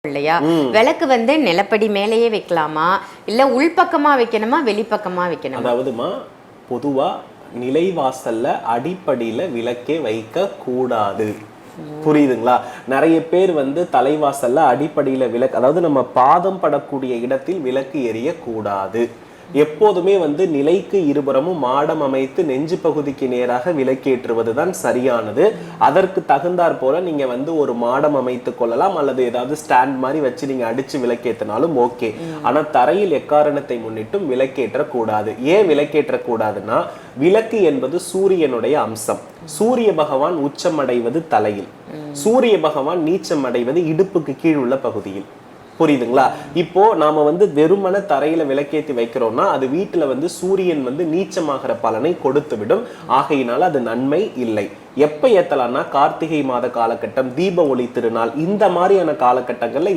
இல்லையா? விளக்கு வந்து நிலப்படி மேலேயே வைக்கலாமா, இல்ல உள்பக்கமா வைக்கணுமா, வெளிப்பக்கமா வைக்கணுமா? அதாவதுமா பொதுவா நிலைவாசல்ல அடிப்படையில விளக்கே வைக்க கூடாது. புரியுதுங்களா? நிறைய பேர் வந்து தலைவாசல்ல அடிப்படையில விளக்கு, அதாவது நம்ம பாதம் படக்கூடிய இடத்தில் விளக்கு எரிய கூடாது. எப்போதுமே வந்து நிலைக்கு இருபுறமும் மாடம் அமைத்து நெஞ்சு பகுதிக்கு நேராக விளக்கேற்றுவதுதான் சரியானது. அதற்கு தகுந்தாற் போல நீங்க வந்து ஒரு மாடம் அமைத்து கொள்ளலாம், அல்லது ஏதாவது ஸ்டாண்ட் மாதிரி வச்சு நீங்க அடிச்சு விளக்கேற்றினாலும் ஓகே. ஆனா தரையில் எக்காரணத்தை முன்னிட்டும் விளக்கேற்ற கூடாது. ஏன் விளக்கேற்ற கூடாதுன்னா, விளக்கு என்பது சூரியனுடைய அம்சம். சூரிய பகவான் உச்சம் அடைவது தலையில், சூரிய பகவான் நீச்சம் அடைவது இடுப்புக்கு கீழ் உள்ள பகுதியில். புரியுதுங்களா? இப்போ நாம வந்து வெறுமன தரையில விளக்கேற்றி வைக்கிறோம்னா அது வீட்டுல வந்து சூரியன் வந்து நீச்சமாகிற பலனை கொடுத்து விடும். ஆகையினால அது நன்மை இல்லை. எப்ப ஏத்தலாம்னா கார்த்திகை மாத காலகட்டம், தீப ஒளி திருநாள், இந்த மாதிரியான காலகட்டங்கள்ல